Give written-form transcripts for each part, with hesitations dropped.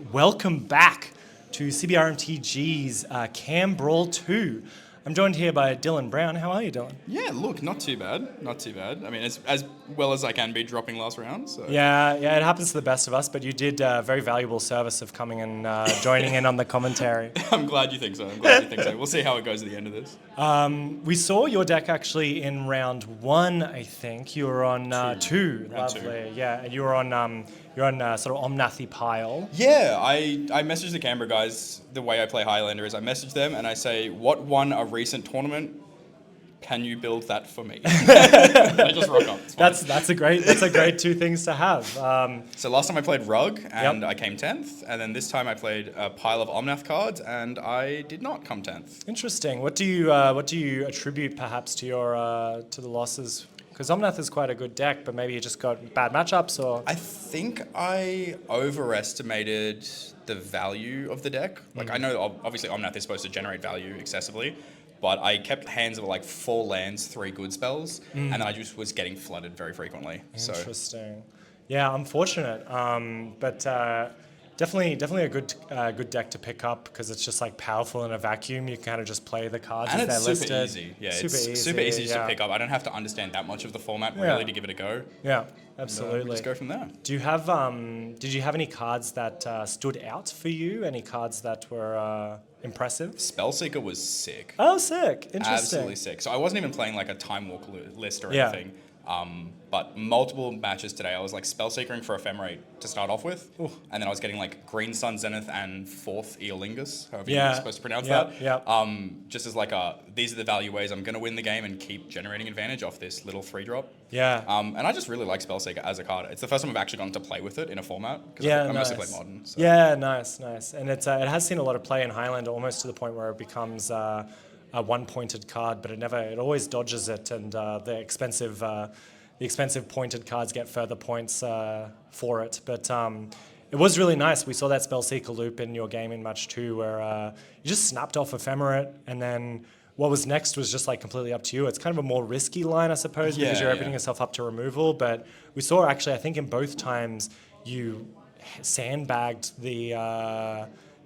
Welcome back to CBR MTG's CanBrawl 2. I'm joined here by Dylan Brown. How are you, Dylan? Yeah, look, not too bad. Not too bad. I mean, as well as I can be dropping last round. So. Yeah, it happens to the best of us, but you did a very valuable service of coming and joining in on the commentary. I'm glad you think so. We'll see how it goes at the end of this. We saw your deck actually in round 1, I think. You were on 2. Round Lovely. 2. Yeah, and you were on sort of Omnathi pile. Yeah, I messaged the Canberra guys. The way I play Highlander is I message them and I say, what won a recent tournament? Can you build that for me? I just rock up. That's a great two things to have. So last time I played Rug and I came 10th, and then this time I played a pile of Omnath cards and I did not come 10th. Interesting. What do you attribute perhaps to your to the losses? Because Omnath is quite a good deck, but maybe you just got bad matchups, or I think I overestimated the value of the deck. Like I know obviously Omnath is supposed to generate value excessively, but I kept hands of like 4 lands, 3 good spells, and then I just was getting flooded very frequently. Interesting. Yeah, unfortunate. But definitely a good deck to pick up because it's just like powerful in a vacuum. You can kind of just play the cards And as they're it's super listed. easy. Yeah, it's super easy just to pick up. I don't have to understand that much of the format really to give it a go. Yeah, absolutely. Let's go from there. Do you have did you have any cards that stood out for you? Any cards that were impressive? Spellseeker was sick. Oh, sick. Interesting. Absolutely sick. So I wasn't even playing like a Time Walk list or Yeah. anything. But multiple matches today, I was like Spellseekering for Ephemerate to start off with. Ooh. And then I was getting like Green Sun Zenith and 4th Eolingus, however Yeah. you're supposed to pronounce Yeah, that. yeah. Just as like these are the value ways I'm going to win the game and keep generating advantage off this little 3-drop. Yeah. And I just really like Spellseeker as a card. It's the first time I've actually gotten to play with it in a format. Because Yeah, I mostly play nice. Modern. So. Yeah, nice. And it has seen a lot of play in Highlander, almost to the point where it becomes a one-pointed card, but it always dodges it, and the expensive pointed cards get further points for it. But it was really nice. We saw that Spellseeker loop in your game in match 2 where you just snapped off Ephemerate, and then what was next was just like completely up to you. It's kind of a more risky line, I suppose, because you're opening yourself up to removal. But we saw actually, I think in both times, you sandbagged the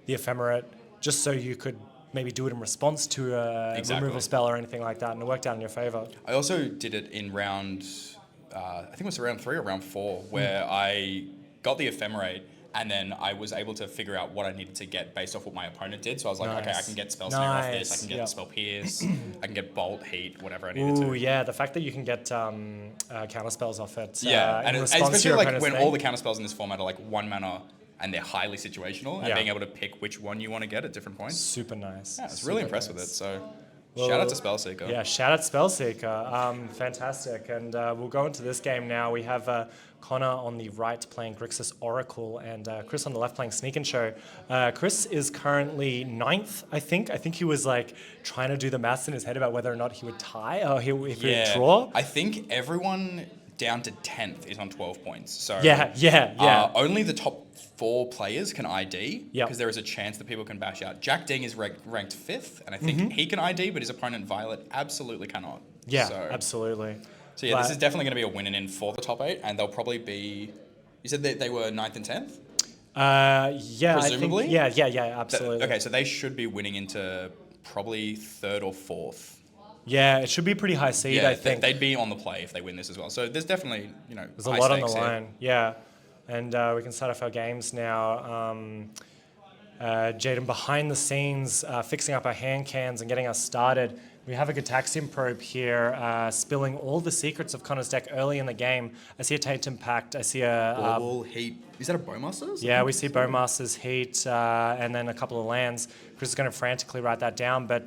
Ephemerate just so you could maybe do it in response to a removal spell or anything like that, and it worked out in your favor. I also did it in round, I think it was round 3 or round 4, where I got the Ephemerate, and then I was able to figure out what I needed to get based off what my opponent did. So I was like, okay, I can get Spell Snare off this, I can get Spell Pierce, I can get Bolt, Heat, whatever I needed to. Ooh, yeah, the fact that you can get counter spells off it. And in response especially to your like opponent's when thing. all the counter spells in this format are like 1 mana, and they're highly situational, and being able to pick which one you want to get at different points. Super nice. Yeah, I was really impressed with it. So shout out to Spellseeker. Yeah, shout out Spellseeker. Fantastic. And we'll go into this game now. We have Connor on the right playing Grixis Oracle, and Chris on the left playing Sneak and Show. Chris is currently 9th, I think. I think he was like trying to do the maths in his head about whether or not he would tie or if he would draw. I think everyone down to 10th is on 12 points. So yeah. Only the top 4 players can ID, Yep. because there is a chance that people can bash out. Jack Ding is ranked 5th, and I think he can ID, but his opponent Violet absolutely cannot. Yeah, So absolutely. this is definitely going to be a win and in for the top 8, and they'll probably be. You said they were 9th and 10th. Yeah, Presumably? I think, yeah, absolutely. Okay, so they should be winning into probably 3rd or 4th. Yeah, it should be pretty high seed, I think. They'd be on the play if they win this as well. So there's definitely, There's a lot on the line. Yeah. And we can start off our games now. Jaden behind the scenes, fixing up our hand cans and getting us started. We have a Gataxian Probe here, spilling all the secrets of Connor's deck early in the game. I see a Taint Impact. I see a... Ball, Heat. Is that a Bowmaster's? Yeah, we see Bowmaster's, Heat, and then a couple of lands. Chris is going to frantically write that down, but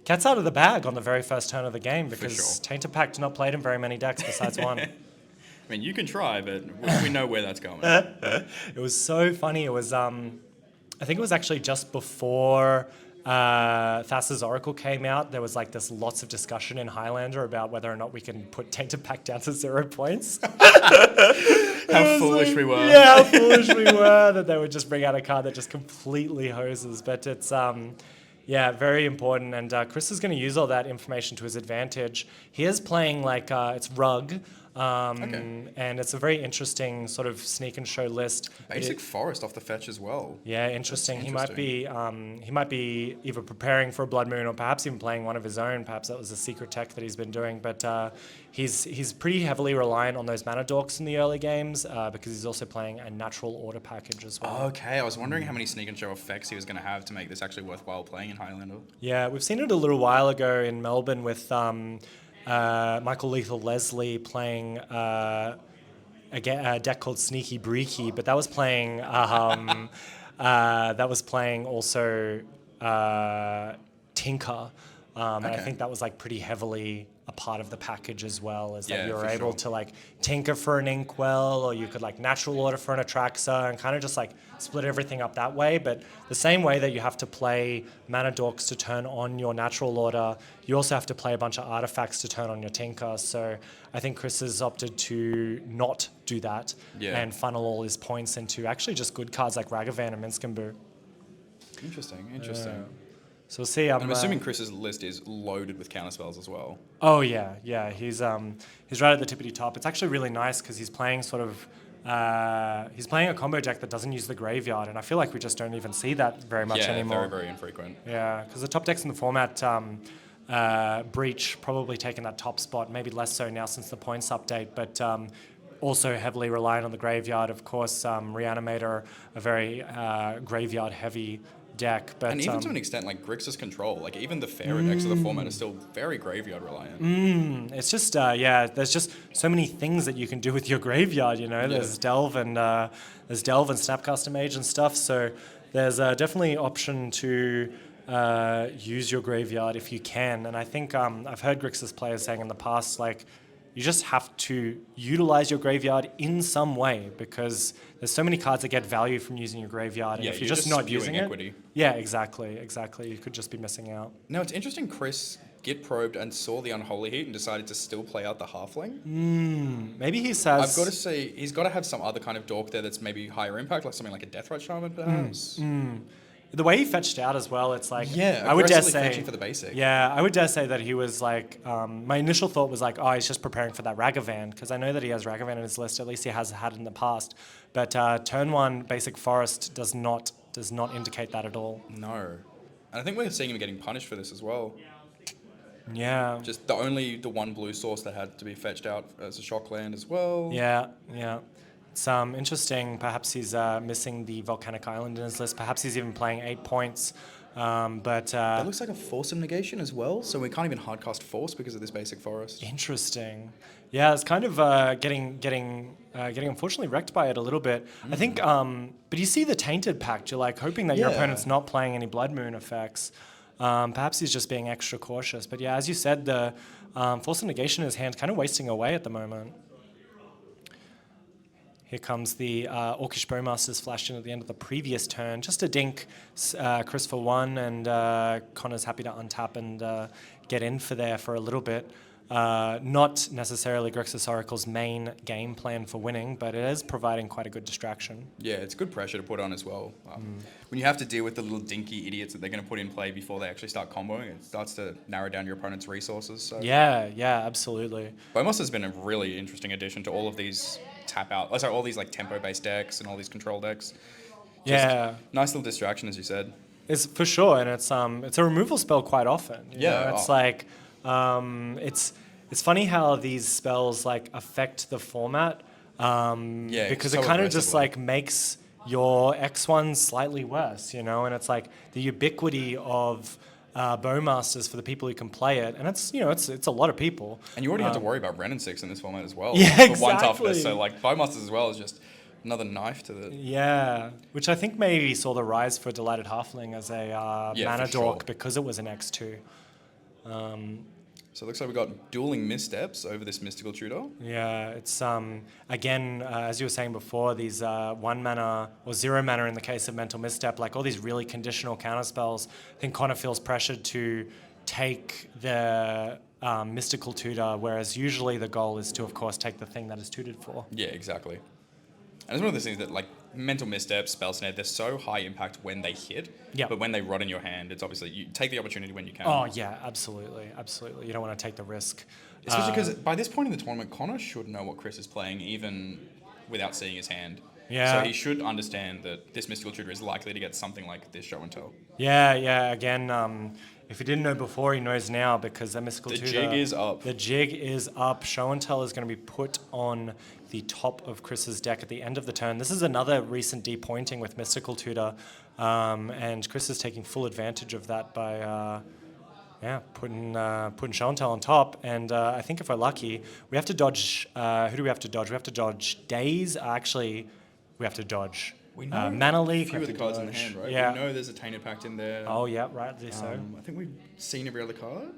cat's out of the bag on the very first turn of the game because Taint Impact not played in very many decks besides one. I mean, you can try, but we know where that's going. It was so funny. It was, I think it was actually just before Thassa's Oracle came out. There was like this lots of discussion in Highlander about whether or not we can put Tainted Pack down to 0 points. How foolish we were. Yeah, how foolish we were that they would just bring out a card that just completely hoses. But it's, very important. And Chris is going to use all that information to his advantage. He is playing like, it's Rug. And it's a very interesting sort of sneak and show list. Basic forest off the fetch as well. Yeah, interesting. He might be either preparing for a Blood Moon or perhaps even playing one of his own. Perhaps that was a secret tech that he's been doing. But he's pretty heavily reliant on those mana dorks in the early games because he's also playing a natural order package as well. Okay, I was wondering how many sneak and show effects he was going to have to make this actually worthwhile playing in Highlander. Yeah, we've seen it a little while ago in Melbourne with Michael Lethal Leslie playing a deck called Sneaky Breaky, but that was playing also Tinker, and I think that was like pretty heavily a part of the package as well, is that you were able to like tinker for an Inkwell, or you could like natural order for an Atraxa, and kind of just like split everything up that way. But the same way that you have to play mana dorks to turn on your natural order, you also have to play a bunch of artifacts to turn on your tinker. So I think Chris has opted to not do that and funnel all his points into actually just good cards like Ragavan and Minskambu. Interesting. So we'll see. I'm assuming Chris's list is loaded with counterspells as well. Oh yeah. He's right at the tippity top. It's actually really nice because he's playing he's playing a combo deck that doesn't use the graveyard, and I feel like we just don't even see that very much anymore. Yeah, very infrequent. Yeah, because the top decks in the format, Breach probably taking that top spot, maybe less so now since the points update, but also heavily reliant on the graveyard. Of course, Reanimator, a very graveyard-heavy deck. But, and even to an extent, like Grixis Control, like even the fairer decks of the format are still very graveyard reliant. It's just, there's just so many things that you can do with your graveyard, There's Delve and Snapcaster Mage and stuff, so there's definitely option to use your graveyard if you can. And I think I've heard Grixis players saying in the past, like, you just have to utilize your graveyard in some way, because there's so many cards that get value from using your graveyard. And if you're just not using equity. it, yeah, exactly. You could just be missing out. No, it's interesting. Chris git probed and saw the Unholy Heat and decided to still play out the Halfling. Maybe he says. I've got to say, he's got to have some other kind of dork there that's maybe higher impact, like something like a Deathrite Shaman, perhaps. The way he fetched out as well, it's like, I would dare say fetching for the basic. Yeah, I would dare say that he was like, my initial thought was like, oh, he's just preparing for that Ragavan, because I know that he has Ragavan in his list, at least he has had in the past. But turn one basic forest does not indicate that at all. No. And I think we're seeing him getting punished for this as well. Yeah. Just the one blue source that had to be fetched out as a shock land as well. Yeah. It's interesting. Perhaps he's missing the Volcanic Island in his list. Perhaps he's even playing 8 points. That looks like a Force of Negation as well, so we can't even hardcast Force because of this basic forest. Interesting. Yeah, it's kind of getting unfortunately wrecked by it a little bit. I think, but you see the Tainted Pact. You're like hoping that your opponent's not playing any Blood Moon effects. Perhaps he's just being extra cautious. But yeah, as you said, the Force of Negation in his hand kind of wasting away at the moment. Here comes the Orcish Bowmasters flashed in at the end of the previous turn. Just a dink, Chris for one, and Connor's happy to untap and get in for there for a little bit. Not necessarily Grixis Oracle's main game plan for winning, but it is providing quite a good distraction. Yeah, it's good pressure to put on as well. When you have to deal with the little dinky idiots that they're going to put in play before they actually start comboing, it starts to narrow down your opponent's resources. So. Yeah, absolutely. Bowmaster has been a really interesting addition to all of these all these like tempo-based decks and all these control decks. Just nice little distraction, as you said. It's for sure, and it's a removal spell quite often. You know? It's like it's funny how these spells like affect the format. Because it kind of just like makes your X1 slightly worse, and it's like the ubiquity of Bowmasters for the people who can play it, and it's a lot of people. And you already have to worry about Ren and 6 in this format as well. Yeah, exactly. For one toughness, so like Bowmasters as well is just another knife to the... Yeah, which I think maybe saw the rise for Delighted Halfling as a mana dork because it was an X2. So it looks like we've got dueling missteps over this Mystical Tutor. Yeah, it's, again, as you were saying before, these 1 mana or 0 mana in the case of Mental Misstep, like all these really conditional counterspells. I think Connor feels pressured to take the Mystical Tutor, whereas usually the goal is to, of course, take the thing that is tutored for. Yeah, exactly. And it's one of those things that, like, mental missteps, spell snare, they're so high impact when they hit. Yep. But when they rot in your hand, it's obviously, you take the opportunity when you can. Oh, yeah, absolutely. Absolutely. You don't want to take the risk. Especially because by this point in the tournament, Connor should know what Chris is playing, even without seeing his hand. Yeah. So he should understand that this Mystical Tutor is likely to get something like this show and tell. Yeah. Again, if he didn't know before, he knows now, because that Mystical Tutor... The jig is up. The jig is up. Show and tell is going to be put on the top of Chris's deck at the end of the turn. This is another recent depointing with Mystical Tutor, and Chris is taking full advantage of that by... putting show and tell on top, and I think if we're lucky, we have to dodge. Who do we have to dodge? We have to dodge Daze. Actually, we have to dodge. We know Mana a Leak. few of the cards in the hand, right? Yeah. We know there's a Tainted Pact in there. Oh yeah, rightly so. I think we've seen every other card.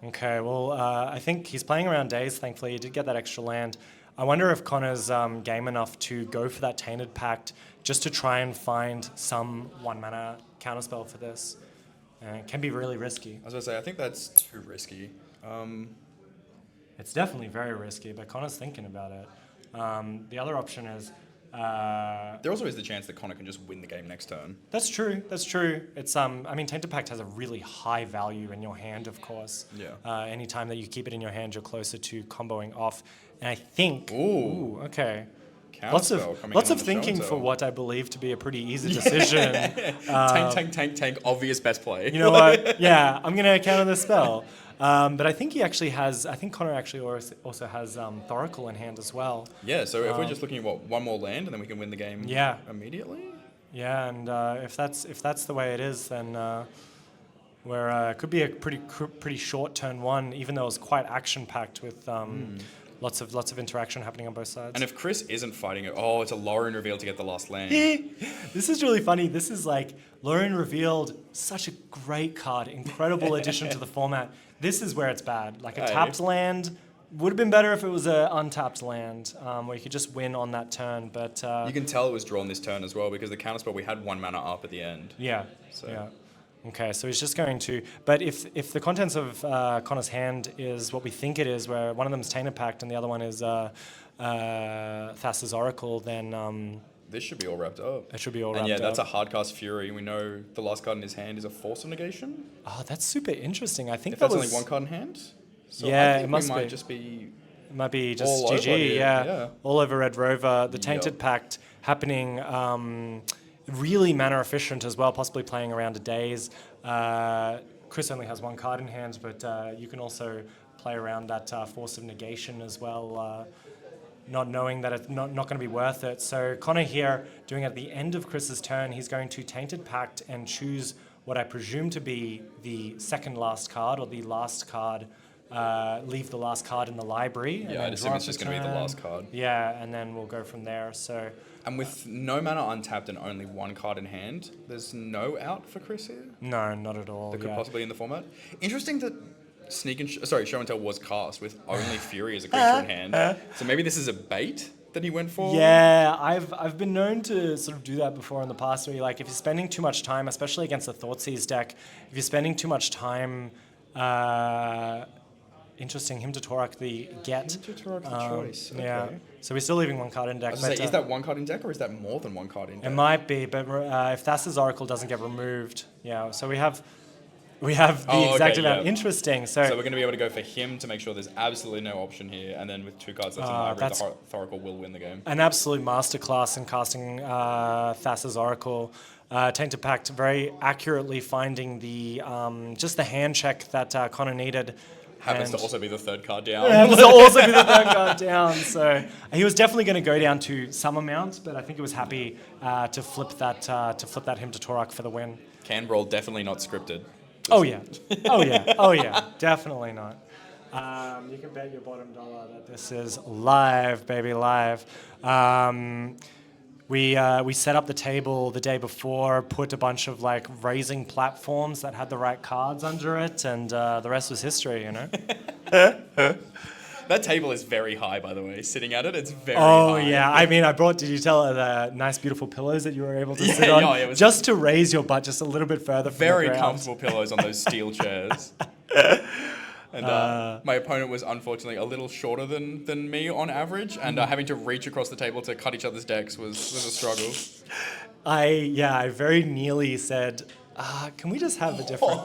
Okay, well, I think he's playing around Daze. Thankfully, he did get that extra land. I wonder if Connor's game enough to go for that Tainted Pact just to try and find some 1-mana counterspell for this. It can be really risky. I was going to say, I think that's too risky. It's definitely very risky, but Connor's thinking about it. The other option is... there also is the chance that Connor can just win the game next turn. That's true. It's Tainted Pact has a really high value in your hand, of course. Yeah. Anytime that you keep it in your hand, you're closer to comboing off. And I think... Ooh. Okay. Lots of thinking for what I believe to be a pretty easy decision. Tank. Obvious best play. You know what? Yeah, I'm going to counter the spell. But I think he actually has... I think Connor actually also has Thoracle in hand as well. Yeah, so if we're just looking at, one more land and then we can win the game immediately? Yeah, and if that's the way it is, then it could be a pretty short turn one, even though it was quite action-packed with... Lots of interaction happening on both sides. And if Chris isn't fighting it, it's a Lauren reveal to get the last land. This is really funny. This is like Lauren revealed, such a great card, incredible addition to the format. This is where it's bad. Like a tapped land would have been better if it was an untapped land where you could just win on that turn. But you can tell it was drawn this turn as well because the counterspell we had 1 mana up at the end. Yeah. Okay, so he's just going to... But if the contents of Connor's hand is what we think it is, where one of them is Tainted Pact and the other one is Thassa's Oracle, then... this should be all wrapped up. It should be all wrapped up. And that's a hardcast Fury. We know the last card in his hand is a Force of Negation. Oh, that's super interesting. I think that's only one card in hand? So yeah, I think it must might be. just be... It might be just all GG, over yeah. All over Red Rover. The Tainted Pact happening... really mana efficient as well, possibly playing around a Daze. Chris only has one card in hand, but you can also play around that Force of Negation as well, not knowing that it's not going to be worth it. So Connor here, doing it at the end of Chris's turn, he's going to Tainted Pact and choose what I presume to be the second last card or the last card. Leave the last card in the library. Yeah, I'd assume it's just going to be the last card. Yeah, and then we'll go from there. So. And with no mana untapped and only one card in hand, there's no out for Chris here? No, not at all. That could possibly in the format. Interesting that Show and Tell was cast with only Fury as a creature in hand. So maybe this is a bait that he went for? Yeah, I've been known to sort of do that before in the past, where if you're spending too much time, especially against the Thoughtseize deck, if you're spending too much time... Interesting, him to Torak the get. Him to Torak the choice. Okay. Yeah. So we're still leaving one card in deck. Is that one card in deck or is that more than one card in deck? It might be, but if Thassa's Oracle doesn't get removed, so we have the exact amount. Interesting. So we're going to be able to go for him to make sure there's absolutely no option here, and then with 2 cards left in the library, the Thoracle will win the game. An absolute masterclass in casting Thassa's Oracle. Tainted Pact very accurately finding the just the hand check that Connor needed. Happens to also be the 3rd card down. Happens to also be the 3rd card down. So he was definitely going to go down to some amount, but I think he was happy to flip that him to Torak for the win. CanBrawl definitely not scripted. Oh yeah, definitely not. You can bet your bottom dollar that this is live, baby, live. We set up the table the day before, put a bunch of raising platforms that had the right cards under it, and the rest was history, That table is very high, by the way. Sitting at it, it's very high. Oh, yeah. I mean, did you tell the nice, beautiful pillows that you were able to sit on? Yeah, it was just to raise your butt just a little bit further from the ground. Very comfortable pillows on those steel chairs. And my opponent was unfortunately a little shorter than me on average, and having to reach across the table to cut each other's decks was a struggle. I very nearly said, can we just have a different...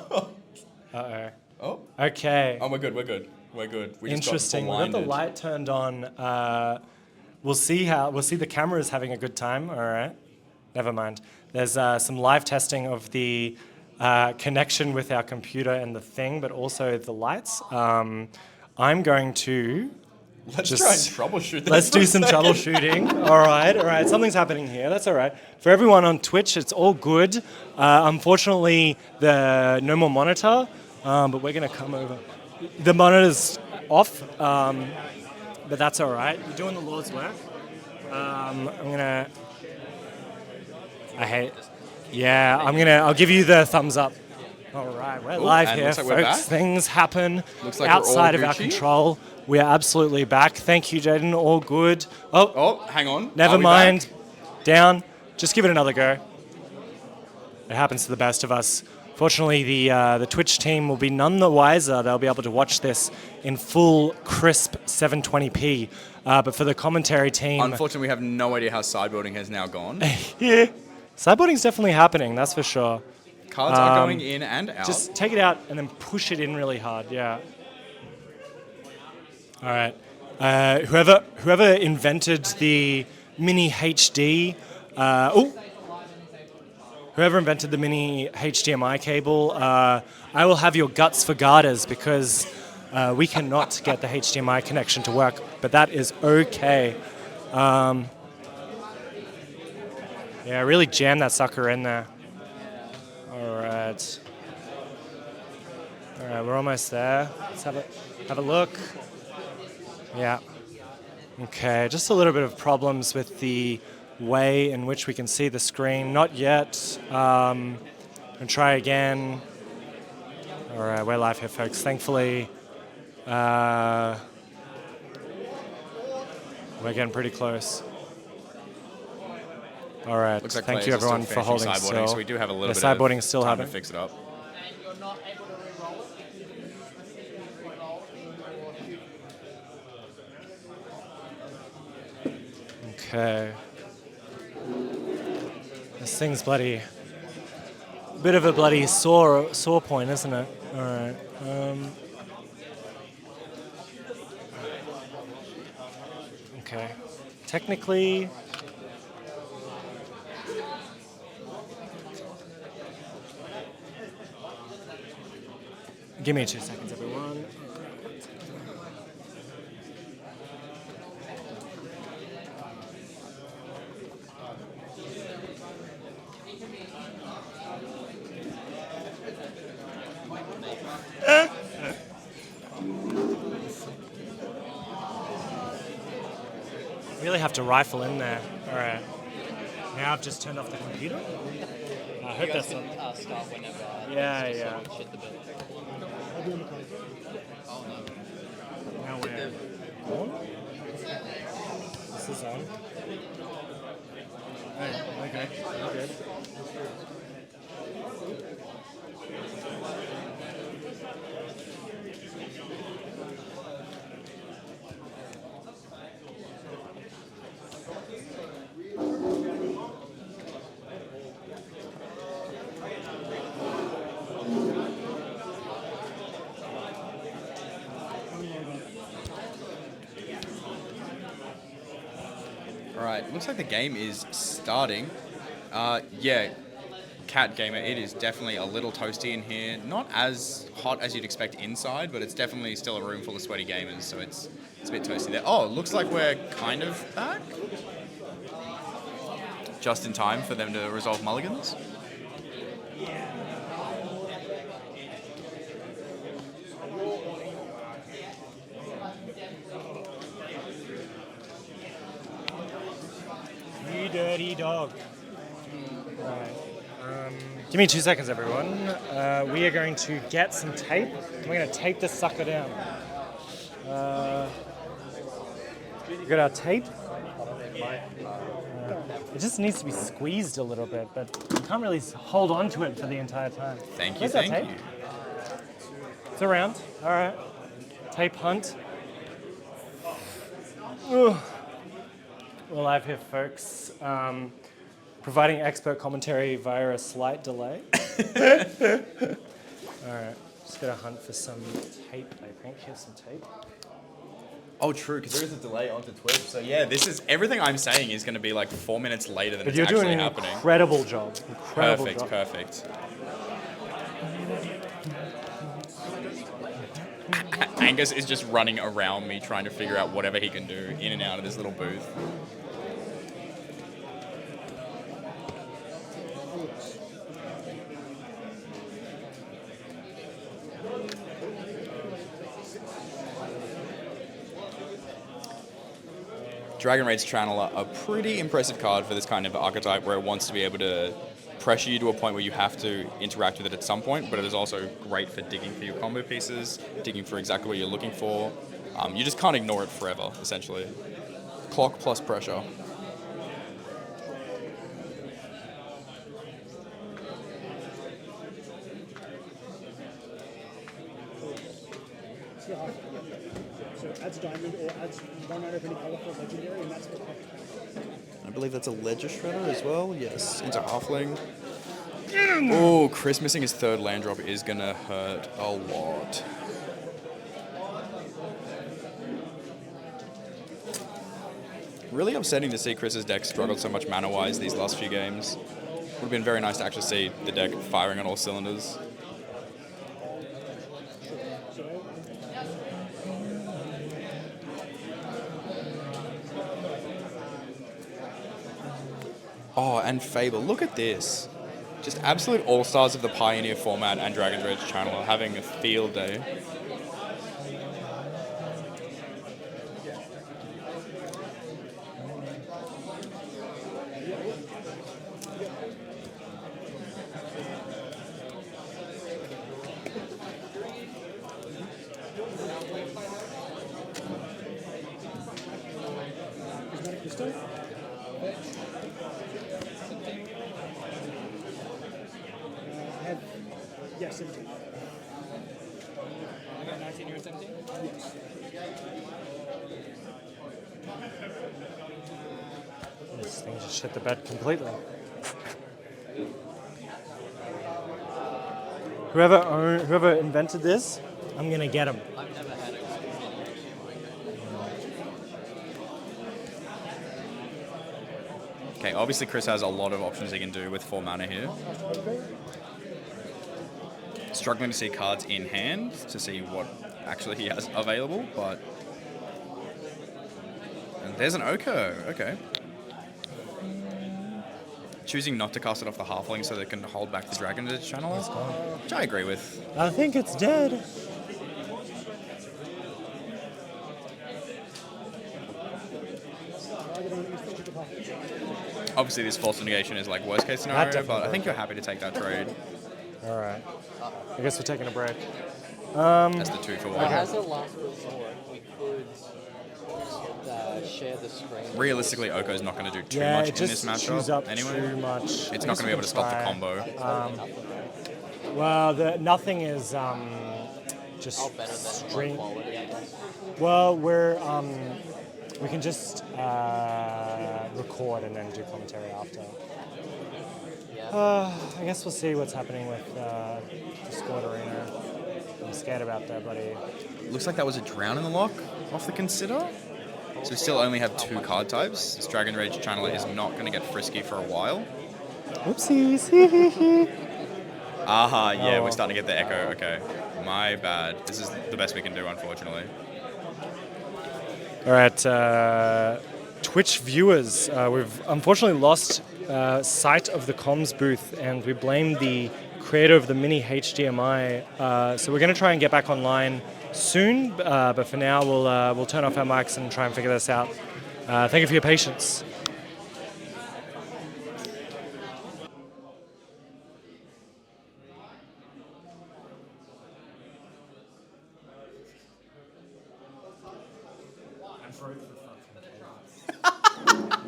Uh-oh. Oh. Okay. Oh, we're good. We Interesting. We've got the light turned on. We'll see the cameras having a good time. All right. Never mind. There's some live testing of the connection with our computer and the thing, but also the lights. I'm going to... Let's try and troubleshoot this. Let's do some troubleshooting. All right. Something's happening here. That's all right. For everyone on Twitch, it's all good. Unfortunately, no more monitor, but we're going to come over. The monitor's off, but that's all right. You're doing the Lord's work. I'll give you the thumbs up. All right, we're live here, folks. Things happen outside of our control. We are absolutely back. Thank you, Jaden. All good. Oh, hang on. Never mind. Down. Just give it another go. It happens to the best of us. Fortunately, the Twitch team will be none the wiser. They'll be able to watch this in full, crisp 720p. But for the commentary team... Unfortunately, we have no idea how sideboarding has now gone. Yeah. Sideboarding's definitely happening, that's for sure. Cards are going in and out. Just take it out and then push it in really hard, yeah. All right. Whoever invented the mini HD... Whoever invented the mini HDMI cable, I will have your guts for garters because we cannot get the HDMI connection to work, but that is okay. Yeah, really jam that sucker in there. All right, we're almost there. Let's have a look. Yeah. Okay, just a little bit of problems with the way in which we can see the screen. Not yet. And try again. All right, we're live here, folks. Thankfully, we're getting pretty close. All right. Looks like thank you, everyone, for holding still. So we do have a little bit sideboarding of still time happening. to fix it up. Okay. This thing's bloody... Bit of a bloody sore point, isn't it? All right. Okay. Technically... Give me 2 seconds, everyone. Really have to rifle in there. All right. Now I've just turned off the computer. I hope that's not. Start whenever. Yeah. Shit the bed. Now we're on. This is on. Hey, okay. You're good. Alright, looks like the game is starting. Yeah, Cat Gamer, it is definitely a little toasty in here. Not as hot as you'd expect inside, but it's definitely still a room full of sweaty gamers, so it's a bit toasty there. Oh, looks like we're kind of back. Just in time for them to resolve mulligans. You dirty dog. Right. Give me 2 seconds, everyone. We are going to get some tape. We're going to tape this sucker down. We got our tape. It just needs to be squeezed a little bit, but you can't really hold on to it for the entire time. Thank you, Where's our thank tape? you. It's around. All right. Tape hunt. Ugh. We're live here, folks. Providing expert commentary via a slight delay. All right, just gotta hunt for some tape, I think. Here's some tape. Oh, true, because there is a delay onto Twitch. So yeah, this is everything I'm saying is going to be like 4 minutes later than it's actually happening. But you're doing an incredible job. Perfect. Angus is just running around me trying to figure out whatever he can do in and out of this little booth. Dragon Raid's Channeler, a pretty impressive card for this kind of archetype where it wants to be able to pressure you to a point where you have to interact with it at some point, but it is also great for digging for your combo pieces, digging for exactly what you're looking for. You just can't ignore it forever, essentially. Clock plus pressure. So adds diamond or adds 1 out of any color for legendary, and that's what I believe that's a Ledger Shredder as well. Yes, into Halfling. Oh, Chris missing his 3rd land drop is going to hurt a lot. Really upsetting to see Chris's deck struggle so much mana-wise these last few games. Would have been very nice to actually see the deck firing on all cylinders. Oh, and Fable. Look at this. Just absolute all-stars of the Pioneer format and Dragon Raid's Channeler having a field day. Yeah, 17. 19, you're 17? Yes. This thing just shit the bed completely. Whoever invented this, I'm gonna get him. I've never had it. Okay, obviously Chris has a lot of options he can do with 4 mana here. Struggling to see cards in hand to see what actually he has available, but... And there's an Oko, okay. Choosing not to cast it off the Halfling so they can hold back the Dragon to Channeler, which I agree with. I think it's dead. Obviously this Force Negation is like worst case scenario, but I think you're happy to take that trade. All right. I guess we're taking a break. That's the 2 for 1. As a last resort, we could share the screen. Realistically, Oko's not going to do too Yeah, much it in this just chews up matchup anyway. too much. It's not going to be able to stop the combo. Well, nothing is just Better than string. quality, I guess. Well, we can just record and then do commentary after. Yeah. I guess we'll see what's happening with Discord Arena. I'm scared about that, buddy. Looks like that was a Drown in the Lock off the Consider. So we still only have 2 card types. This Dragon Rage Channeler is not going to get frisky for a while. Oopsies. Aha, yeah, well. we're starting to get the Echo. Okay, my bad. This is the best we can do, unfortunately. All right, Twitch viewers, we've unfortunately lost sight of the comms booth, and we blame the creator of the mini HDMI. So we're going to try and get back online soon, but for now we'll turn off our mics and try and figure this out. Thank you for your patience.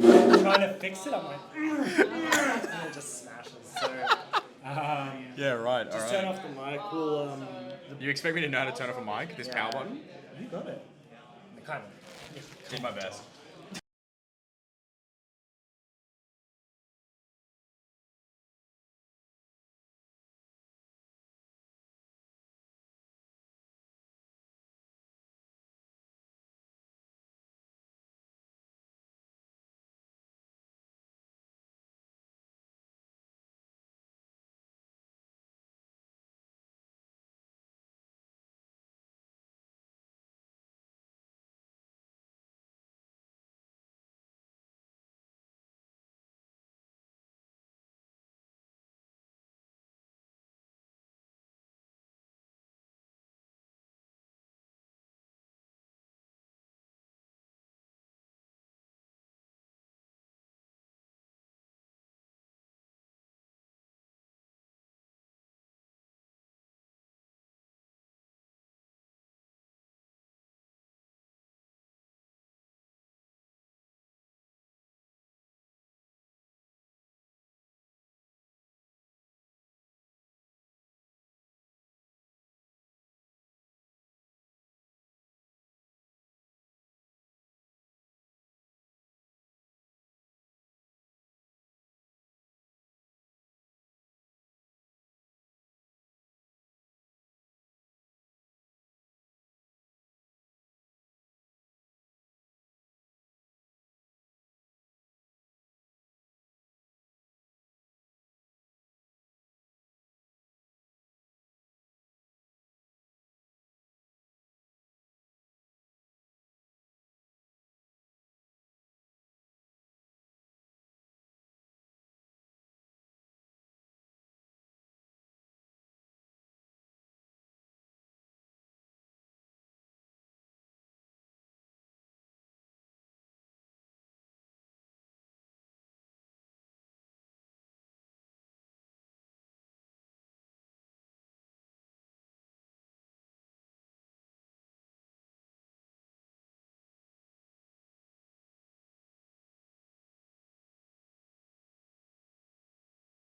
Trying to fix it, I'm like, and it just smashes. So, Yeah, right. just turn off the mic. We'll, You expect me to know how to turn off a mic? This power button? You got it. Kind of. Did my best.